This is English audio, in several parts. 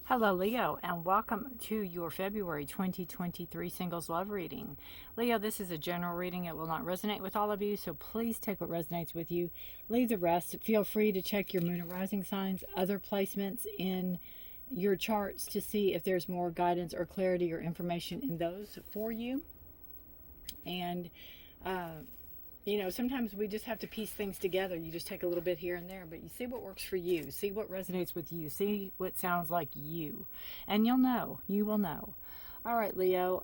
Hello, Leo, and welcome to your February 2023 Singles Love Reading. Leo, this is a general reading. It will not resonate with all of you, so please take what resonates with you. Leave the rest. Feel free to check your moon and rising signs, other placements in your charts to see if there's more guidance or clarity or information in those for you. And, sometimes we just have to piece things together. You just take a little bit here and there, but you see what works for you. See what resonates with you. See what sounds like you. And you'll know. You will know. All right, Leo.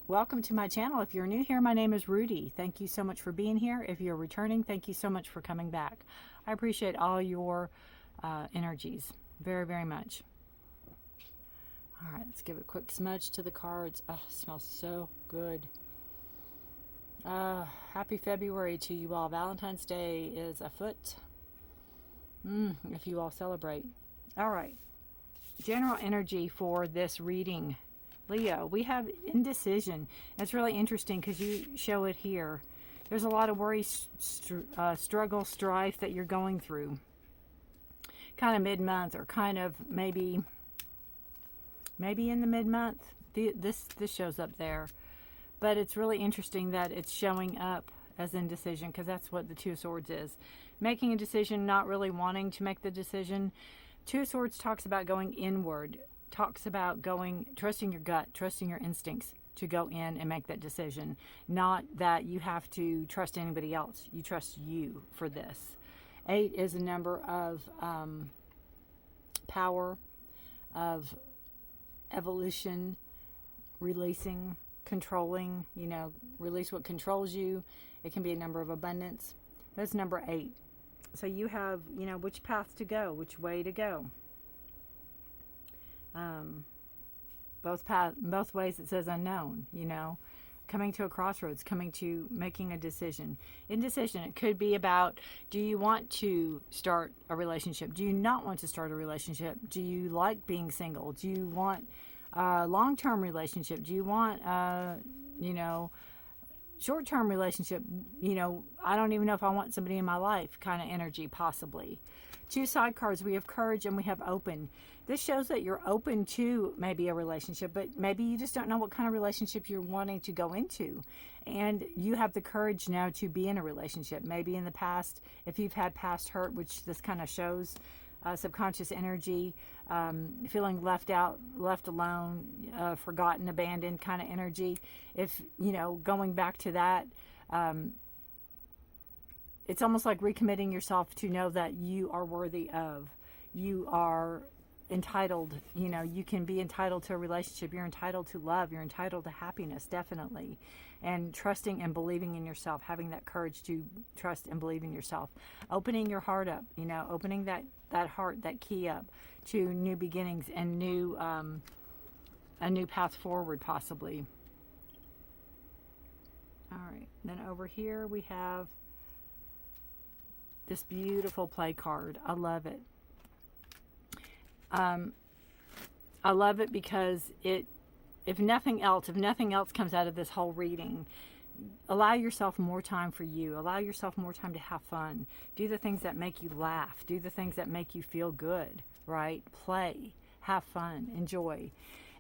Welcome to my channel. If you're new here, my name is Rudy. Thank you so much for being here. If you're returning, thank you so much for coming back. I appreciate all your energies very, very much. All right, let's give a quick smudge to the cards. Oh, it smells so good. Happy February to you all. Valentine's Day is afoot. If you all celebrate. All right. General energy for this reading. Leo, we have indecision. It's really interesting because you show it here. There's a lot of worry, struggle, strife that you're going through. Kind of mid-month, or kind of maybe in the mid-month. This shows up there. But it's really interesting that it's showing up as indecision, because that's what the Two of Swords is. Making a decision, not really wanting to make the decision. Two of Swords talks about going inward, talks about trusting your gut, trusting your instincts to go in and make that decision. Not that you have to trust anybody else. You trust you for this. 8 is a number of power, of evolution, releasing, controlling, release what controls you. It can be a number of abundance. That's number 8. So you have, which path to go, which way to go. Both ways it says unknown, coming to a crossroads, coming to making a decision. Indecision, it could be about, do you want to start a relationship? Do you not want to start a relationship? Do you like being single? Do you want long-term relationship? Do you want short-term relationship? I don't even know if I want somebody in my life kind of energy, possibly. 2 side cards. We have courage and we have open. This shows that you're open to maybe a relationship, but maybe you just don't know what kind of relationship you're wanting to go into, and you have the courage now to be in a relationship. Maybe in the past, if you've had past hurt, which this kind of shows, subconscious energy, feeling left out, left alone, forgotten, abandoned kind of energy. If, going back to that, it's almost like recommitting yourself to know that you are worthy of, you are entitled, you can be entitled to a relationship. You're entitled to love. You're entitled to happiness, definitely. And trusting and believing in yourself, having that courage to trust and believe in yourself. Opening your heart up, opening that heart, that key up to new beginnings and a new path forward, possibly. All right, then over here we have this beautiful play card. I love it. I love it because if nothing else comes out of this whole reading, allow yourself more time for you. Allow yourself more time to have fun. Do the things that make you laugh. Do the things that make you feel good, right? Play, have fun, enjoy.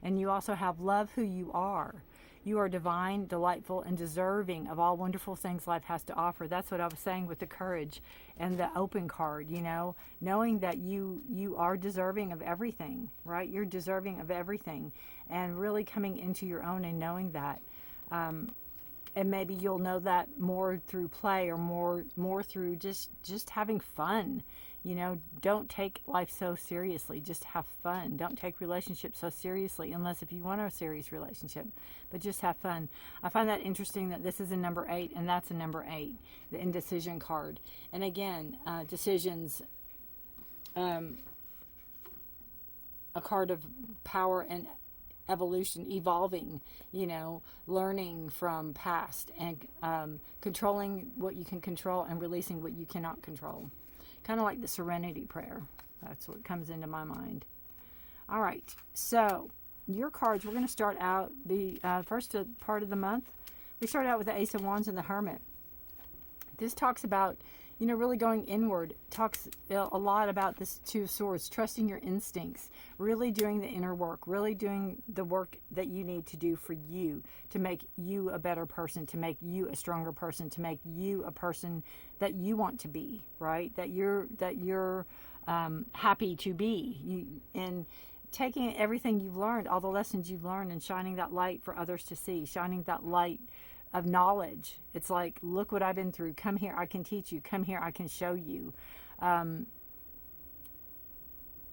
And you also have love who you are. You are divine, delightful, and deserving of all wonderful things life has to offer. That's what I was saying with the courage and the open card, knowing that you are deserving of everything, right? You're deserving of everything, and really coming into your own and knowing that. And maybe you'll know that more through play, or more through just having fun. Don't take life so seriously. Just have fun. Don't take relationships so seriously, unless if you want a serious relationship. But just have fun. I find that interesting that this is a number 8 and that's a number 8, the indecision card. And again, decisions, a card of power and evolution, evolving, learning from past, and controlling what you can control and releasing what you cannot control. Kind of like the serenity prayer. That's what comes into my mind. All right, so your cards, we're going to start out the first part of the month. We start out with the Ace of Wands and the Hermit. This talks about, really going inward. Talks a lot about this Two of Swords, trusting your instincts, really doing the inner work, really doing the work that you need to do for you to make you a better person, to make you a stronger person, to make you a person that you want to be, right? That you're happy to be. And taking everything you've learned, all the lessons you've learned, and shining that light for others to see, shining that light of knowledge. It's like, look what I've been through. Come here, I can teach you. Come here, I can show you. The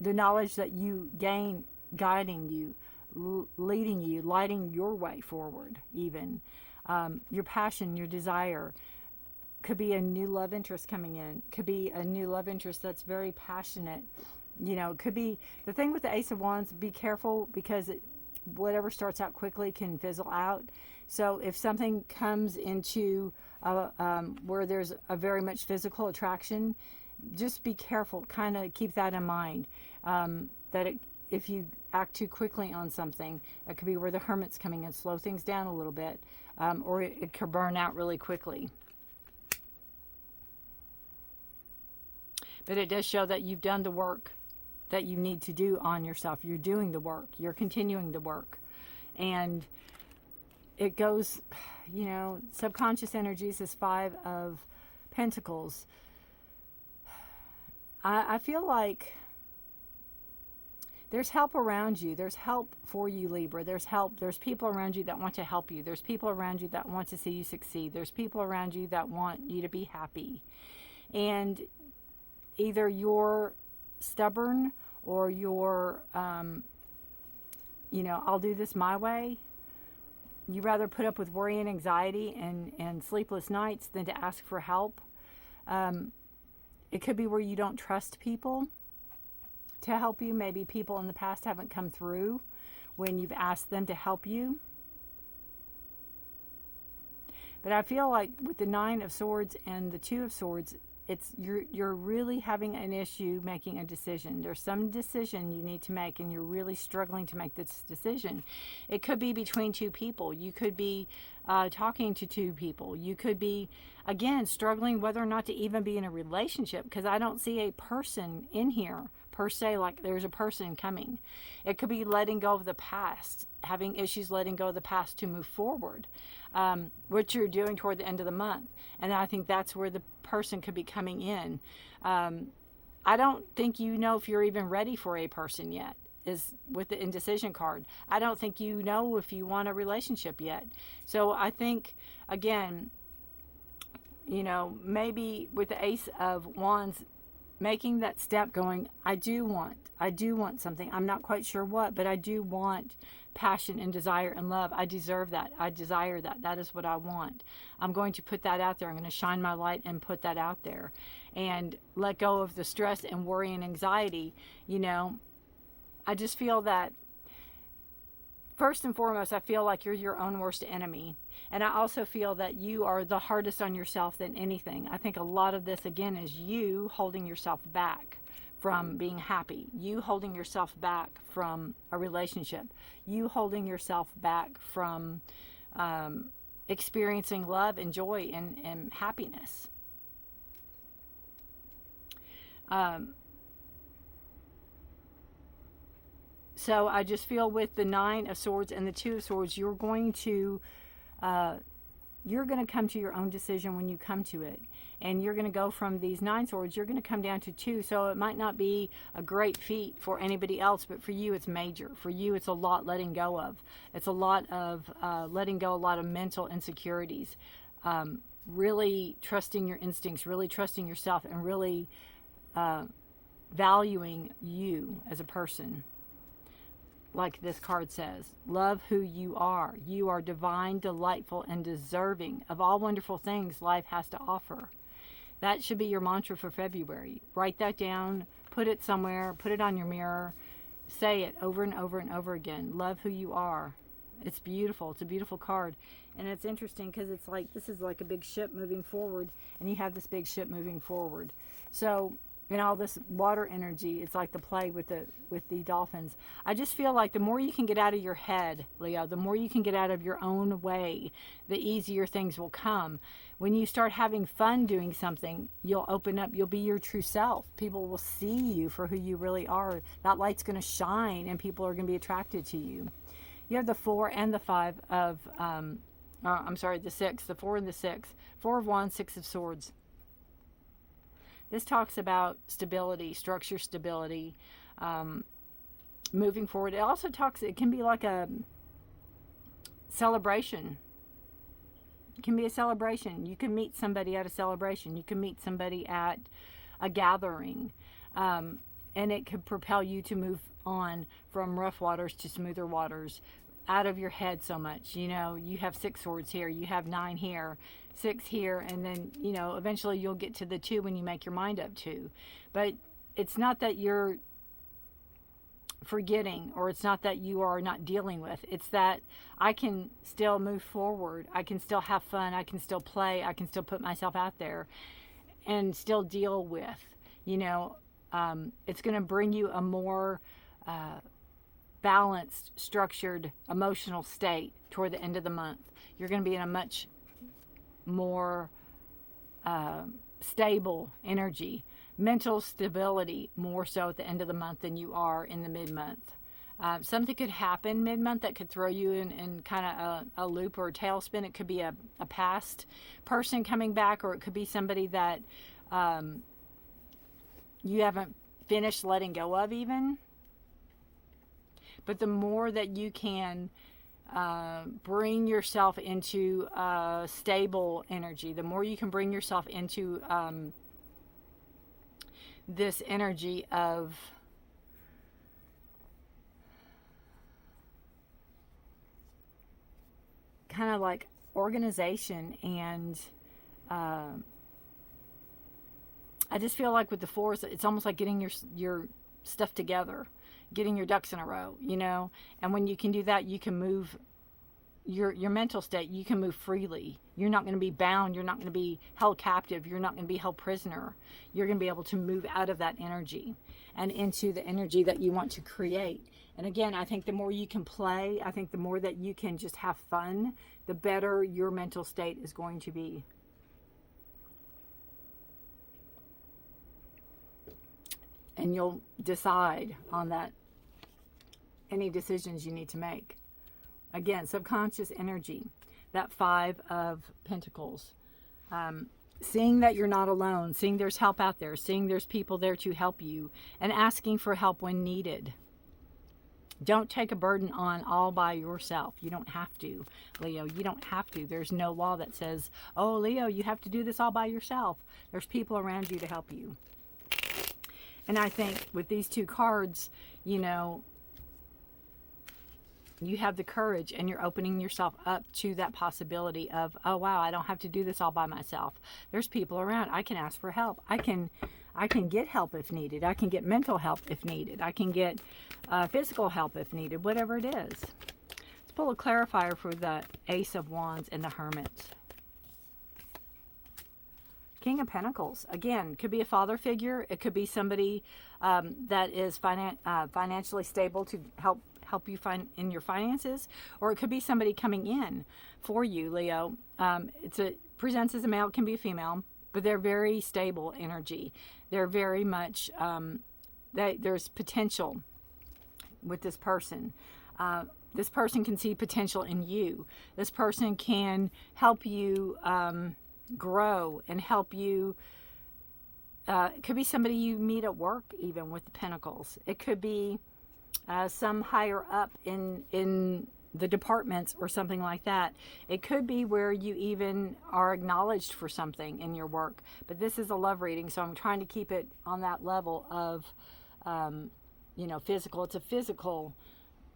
knowledge that you gain, guiding you, leading you, lighting your way forward, even. Your passion, your desire. Could be a new love interest coming in. Could be a new love interest that's very passionate. Could be the thing with the Ace of Wands. Be careful, because whatever starts out quickly can fizzle out. So if something comes into where there's a very much physical attraction, just be careful. Kind of keep that in mind. If you act too quickly on something, that could be where the Hermit's coming in. Slow things down a little bit, or it could burn out really quickly. But it does show that you've done the work that you need to do on yourself. You're doing the work. You're continuing the work. And it goes, subconscious energies is 5 of Pentacles. I feel like there's help around you. There's help for you, Libra. There's help. There's people around you that want to help you. There's people around you that want to see you succeed. There's people around you that want you to be happy. And either you're stubborn or you're, I'll do this my way. You rather put up with worry and anxiety and sleepless nights than to ask for help. It could be where you don't trust people to help you. Maybe people in the past haven't come through when you've asked them to help you. But I feel like with the 9 of Swords and the 2 of Swords, you're really having an issue making a decision. There's some decision you need to make, and you're really struggling to make this decision. It could be between 2 people. You could be talking to 2 people. You could be, again, struggling whether or not to even be in a relationship, because I don't see a person in here per se, like there's a person coming. It could be letting go of the past, having issues letting go of the past to move forward, which you're doing toward the end of the month. And I think that's where the person could be coming in. I don't think if you're even ready for a person yet, is with the indecision card. I don't think if you want a relationship yet. So I think, again, maybe with the Ace of Wands, making that step, going, I do want something. I'm not quite sure what, but I do want passion and desire and love. I deserve that. I desire that. That is what I want. I'm going to put that out there. I'm going to shine my light and put that out there and let go of the stress and worry and anxiety. I just feel that, first and foremost, I feel like you're your own worst enemy. And I also feel that you are the hardest on yourself than anything. I think a lot of this, again, is you holding yourself back from being happy. You holding yourself back from a relationship. You holding yourself back from experiencing love and joy and happiness. So I just feel with the 9 of Swords and the 2 of Swords, you're going to come to your own decision when you come to it. And you're going to go from these 9 swords, you're going to come down to 2. So it might not be a great feat for anybody else, but for you it's major. For you it's a lot letting go of. It's a lot of letting go, a lot of mental insecurities. Really trusting your instincts, really trusting yourself, and really valuing you as a person. Like this card says, love who you are. You are divine, delightful, and deserving of all wonderful things life has to offer. That should be your mantra for February. Write that down, put it somewhere, put it on your mirror, say it over and over and over again. Love who you are. It's beautiful. It's a beautiful card. And it's interesting because it's like, this is like a big ship moving forward, and you have this big ship moving forward. So and all this water energy. It's like the play with the dolphins. I just feel like the more you can get out of your head, Leo, the more you can get out of your own way, the easier things will come. When you start having fun doing something, you'll open up, you'll be your true self. People will see you for who you really are. That light's going to shine and people are going to be attracted to you. You have the 4 and the 5 of the 6, the 4 and the 6. 4 of Wands, 6 of Swords. This talks about stability, structure stability, moving forward. It also talks, it can be like a celebration. It can be a celebration. You can meet somebody at a celebration. You can meet somebody at a gathering. And it could propel you to move on from rough waters to smoother waters, out of your head so much. You know, you have 6 swords here, you have 9 here, 6 here, and then, you know, eventually you'll get to the 2 when you make your mind up to. But it's not that you're forgetting, or it's not that you are not dealing with. It's that I can still move forward. I can still have fun. I can still play. I can still put myself out there and still deal with, you know, it's going to bring you a more balanced, structured, emotional state toward the end of the month. You're going to be in a much more stable energy, mental stability, more so at the end of the month than you are in the mid-month. Something could happen mid-month that could throw you in kind of a loop or a tailspin. It could be a past person coming back, or it could be somebody that you haven't finished letting go of even. But the more that you can bring yourself into stable energy, the more you can bring yourself into this energy of kind of like organization. And I just feel like with the 4s, it's almost like getting your stuff together, getting your ducks in a row, you know. And when you can do that, you can move your mental state. You can move freely. You're not going to be bound. You're not going to be held captive. You're not going to be held prisoner. You're going to be able to move out of that energy and into the energy that you want to create. And again, I think the more you can play, I think the more that you can just have fun, the better your mental state is going to be. And you'll decide on that, any decisions you need to make. Again, subconscious energy, that 5 of Pentacles. Seeing that you're not alone, seeing there's help out there, seeing there's people there to help you, and asking for help when needed. Don't take a burden on all by yourself. You don't have to, Leo. You don't have to. There's no law that says, oh, Leo, you have to do this all by yourself. There's people around you to help you. And I think with these 2 cards, you know, you have the courage and you're opening yourself up to that possibility of, oh, wow, I don't have to do this all by myself. There's people around. I can ask for help. I can get help if needed. I can get mental help if needed. I can get physical help if needed, whatever it is. Let's pull a clarifier for the Ace of Wands and the Hermit. King of Pentacles. Again, could be a father figure. It could be somebody that is financially stable to help you find in your finances, or it could be somebody coming in for you, Leo. Presents as a male, it can be a female, but they're very stable energy. They're very much there's potential with this person. This person can see potential in you. This person can help you grow and help you. It could be somebody you meet at work, even with the Pentacles. It could be some higher up in the departments or something like that. It could be where you even are acknowledged for something in your work. But this is a love reading, so I'm trying to keep it on that level of, physical. It's a physical,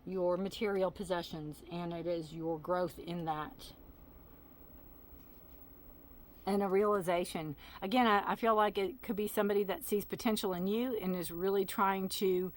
your material possessions, and it is your growth in that. And a realization. Again, I feel like it could be somebody that sees potential in you and is really trying to,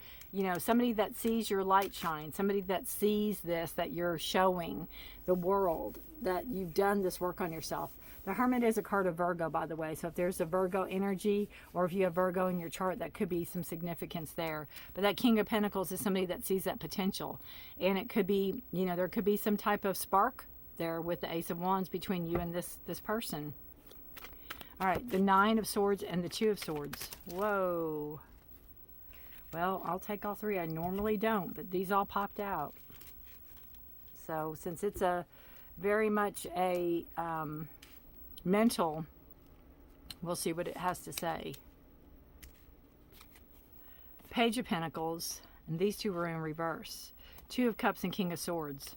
somebody that sees your light shine, somebody that sees this, that you're showing the world, that you've done this work on yourself. The Hermit is a card of Virgo, by the way. So if there's a Virgo energy, or if you have Virgo in your chart, that could be some significance there. But that King of Pentacles is somebody that sees that potential. And it could be, you know, there could be some type of spark there with the Ace of Wands between you and this person. All right, the Nine of Swords and the Two of Swords. Whoa. Well, I'll take all three. I normally don't, but these all popped out. So since it's a very much a mental, we'll see what it has to say. Page of Pentacles, and these two were in reverse. Two of Cups and King of Swords.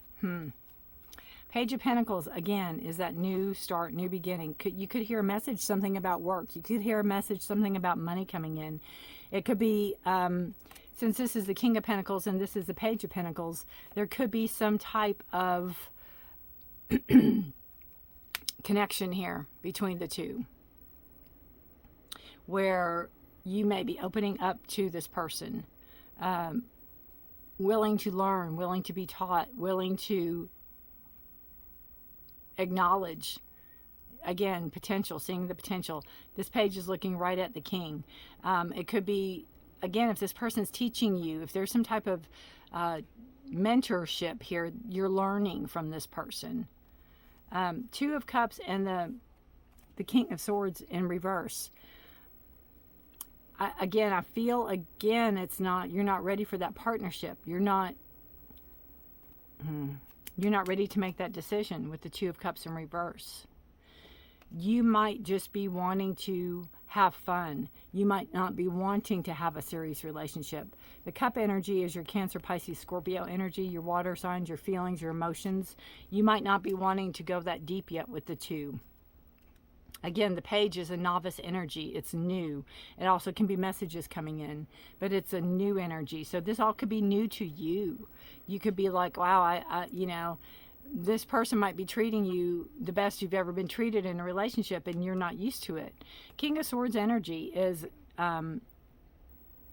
Page of Pentacles, again, is that new start, new beginning. You could hear a message, something about work. You could hear a message, something about money coming in. It could be, since this is the King of Pentacles and this is the Page of Pentacles, there could be some type of connection here between the two, where you may be opening up to this person, willing to learn, willing to be taught, willing to acknowledge, again, potential, seeing the potential. This page is looking right at the King. It could be, again, if this person's teaching you, if there's some type of mentorship here, you're learning from this person. Two of Cups and the King of Swords in reverse. I feel, again, it's not, you're not ready for that partnership. You're not ready to make that decision with the Two of Cups in reverse. You might just be wanting to have fun. You might not be wanting to have a serious relationship. The Cup energy is your Cancer, Pisces, Scorpio energy, your water signs, your feelings, your emotions. You might not be wanting to go that deep yet with the two. Again, the Page is a novice energy. It's new. It also can be messages coming in, but it's a new energy. So this all could be new to you. You could be like, wow, you know, this person might be treating you the best you've ever been treated in a relationship, and you're not used to it. King of Swords energy is, you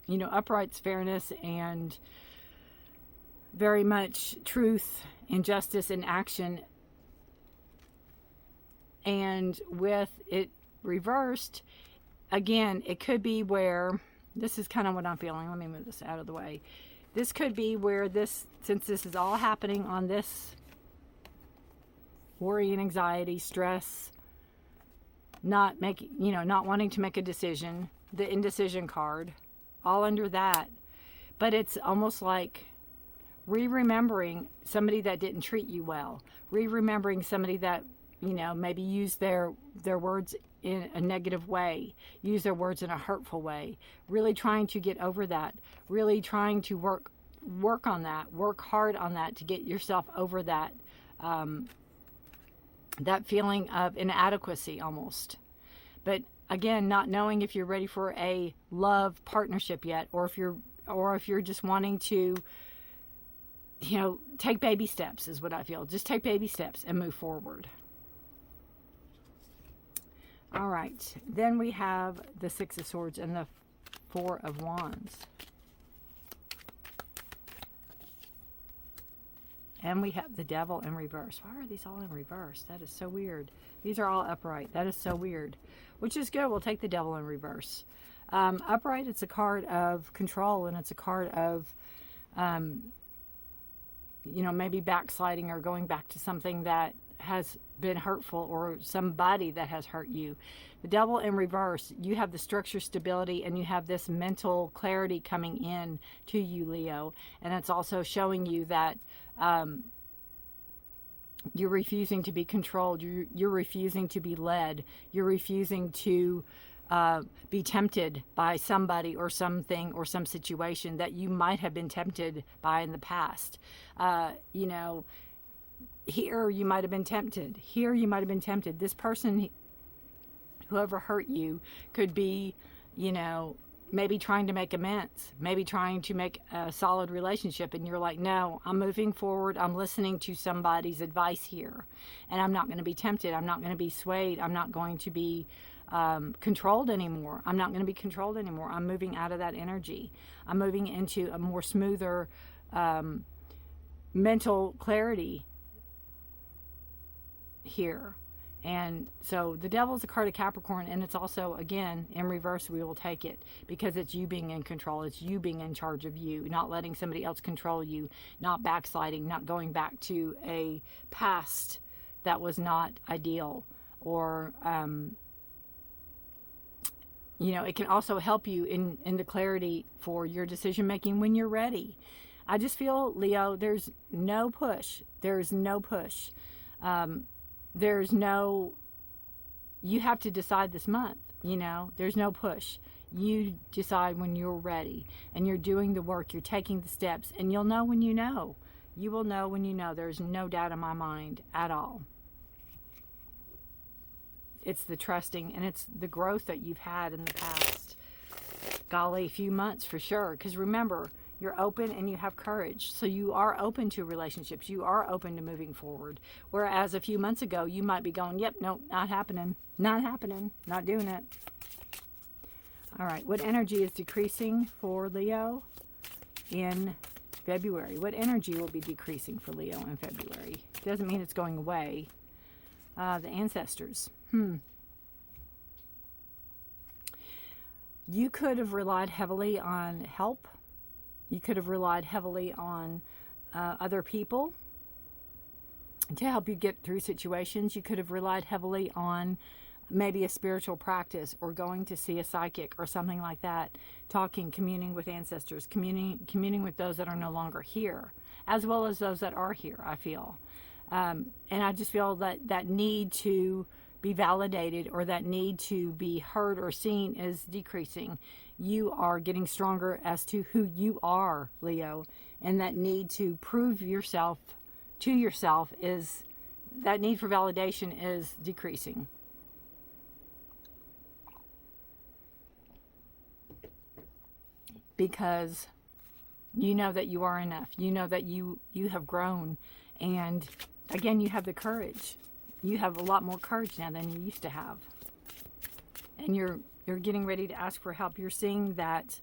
know, upright, fairness, and very much truth and justice and action. And with it reversed, again, it could be where, this is kind of what I'm feeling. Let me move this out of the way. This could be where this, since this is all happening on this worry and anxiety, stress, not making, you know, not wanting to make a decision, the indecision card, all under that. But it's almost like remembering somebody that didn't treat you well, remembering somebody that, you know, maybe use their words in a negative way, use their words in a hurtful way, really trying to get over that, really trying to work on that, work hard on that to get yourself over that, that feeling of inadequacy almost. But again, not knowing if you're ready for a love partnership yet, or if you're just wanting to, you know, take baby steps is what I feel. Just take baby steps and move forward. All right, then we have the Six of Swords and the Four of Wands. And we have the Devil in reverse. Why are these all in reverse? That is so weird. These are all upright. That is so weird. Which is good. We'll take the Devil in reverse. Upright, it's a card of control, and it's a card of, you know, maybe backsliding or going back to something that has been hurtful, or somebody that has hurt you. The Devil in reverse, you have the structure, stability, and you have this mental clarity coming in to you, Leo. And it's also showing you that you're refusing to be controlled. You're refusing to be led. You're refusing to be tempted by somebody or something or some situation that you might have been tempted by in the past. You know, here you might have been tempted. Here you might have been tempted. This person, whoever hurt you, could be, you know, maybe trying to make amends, maybe trying to make a solid relationship, and you're like, no, I'm moving forward. I'm listening to somebody's advice here, and I'm not going to be tempted. I'm not going to be swayed. I'm not going to be controlled anymore. I'm not going to be controlled anymore. I'm moving out of that energy. I'm moving into a more smoother mental clarity here. And so the Devil is a card of Capricorn, and it's also, again, in reverse. We will take it because it's you being in control. It's you being in charge of you, not letting somebody else control you, not backsliding, not going back to a past that was not ideal. Or, it can also help you in the clarity for your decision making when you're ready. I just feel, Leo, there's no push. There's no push. There's no, you have to decide this month, there's no push. You decide when you're ready, and you're doing the work, you're taking the steps, and you'll know when you know. You will know when you know. There's no doubt in my mind at all. It's the trusting, and it's the growth that you've had in the past, golly, few months for sure. Because remember, you're open and you have courage. So you are open to relationships. You are open to moving forward. Whereas a few months ago, you might be going, yep, nope, not happening. Not happening. Not doing it. All right. What energy is decreasing for Leo in February? What energy will be decreasing for Leo in February? Doesn't mean it's going away. The ancestors. You could have relied heavily on help. You could have relied heavily on other people to help you get through situations. You could have relied heavily on maybe a spiritual practice, or going to see a psychic or something like that, talking, communing with ancestors, communing with those that are no longer here, as well as those that are here, I feel. And I just feel that need to be validated, or that need to be heard or seen, is decreasing. You are getting stronger as to who you are, Leo, and that need to prove yourself to yourself, is that need for validation is decreasing. Because you know that you are enough. You know that you have grown, and again, you have the courage. You have a lot more courage now than you used to have. And you're getting ready to ask for help. You're seeing that,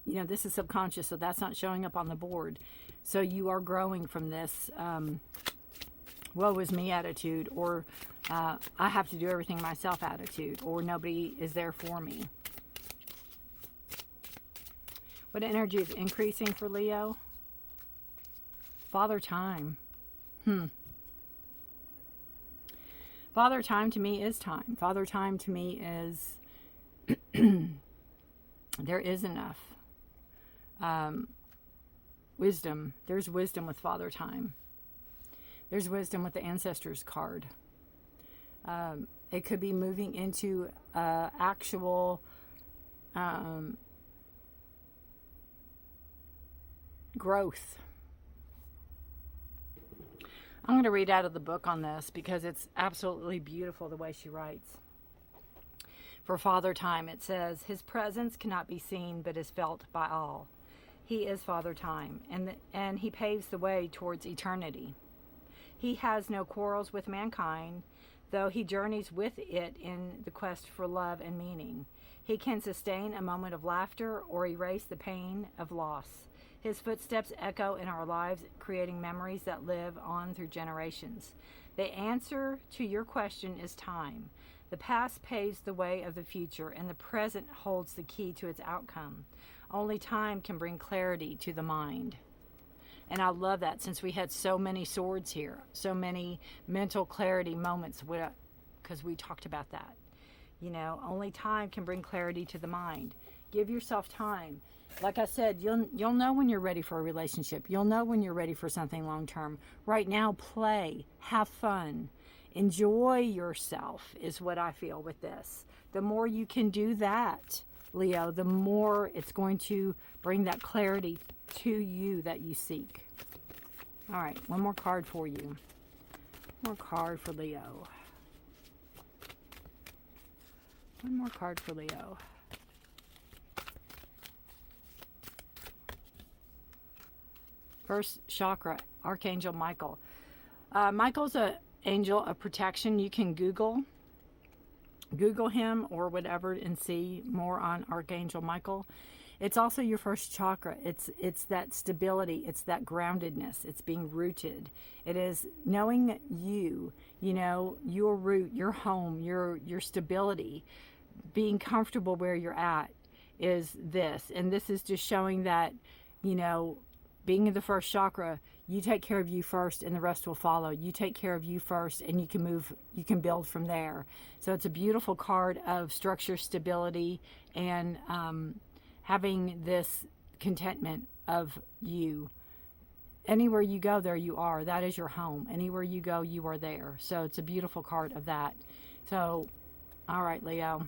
this is subconscious, so that's not showing up on the board. So you are growing from this woe is me attitude, or I have to do everything myself attitude, or nobody is there for me. What energy is increasing for Leo? Father time. Father time to me is time. Father time to me is there is enough wisdom. There's wisdom with Father time. There's wisdom with the ancestors card. It could be moving into actual growth. I'm going to read out of the book on this because it's absolutely beautiful the way she writes. For Father Time, it says, his presence cannot be seen but is felt by all. He is Father Time, and he paves the way towards eternity. He has no quarrels with mankind, though he journeys with it in the quest for love and meaning. He can sustain a moment of laughter or erase the pain of loss. His footsteps echo in our lives, creating memories that live on through generations. The answer to your question is time. The past paves the way of the future, and the present holds the key to its outcome. Only time can bring clarity to the mind. And I love that, since we had so many swords here, so many mental clarity moments, because we talked about that. Only time can bring clarity to the mind. Give yourself time. Like I said, you'll know when you're ready for a relationship. You'll know when you're ready for something long term. Right now, play, have fun, enjoy yourself is what I feel with this. The more you can do that, Leo, the more it's going to bring that clarity to you that you seek. All right, one more card for you. One more card for Leo. One more card for Leo. First chakra, Archangel Michael. Michael's an angel of protection. You can Google him or whatever and see more on Archangel Michael. It's also your first chakra. It's that stability. It's that groundedness. It's being rooted. It is knowing you, your root, your home, your stability, being comfortable where you're at is this. And this is just showing that, being in the first chakra, you take care of you first and the rest will follow. You take care of you first and you can build from there. So it's a beautiful card of structure, stability, and having this contentment of you. Anywhere you go, there you are. That is your home. Anywhere you go, you are there. So it's a beautiful card of that. So, all right, Leo.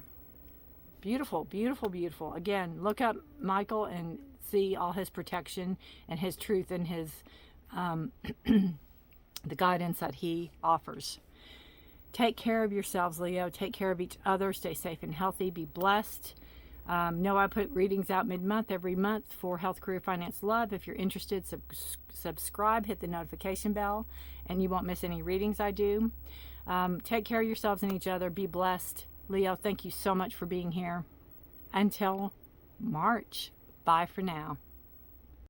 Beautiful, beautiful, beautiful. Again, look up Michael and see all his protection and his truth and his the guidance that he offers. Take care of yourselves, Leo. Take care of each other. Stay safe and healthy. Be blessed. Know I put readings out mid-month every month for health, career, finance, love. If you're interested, subscribe, hit the notification bell, and you won't miss any readings I do. Take care of yourselves and each other. Be blessed. Leo, thank you so much for being here. Until March. Bye for now.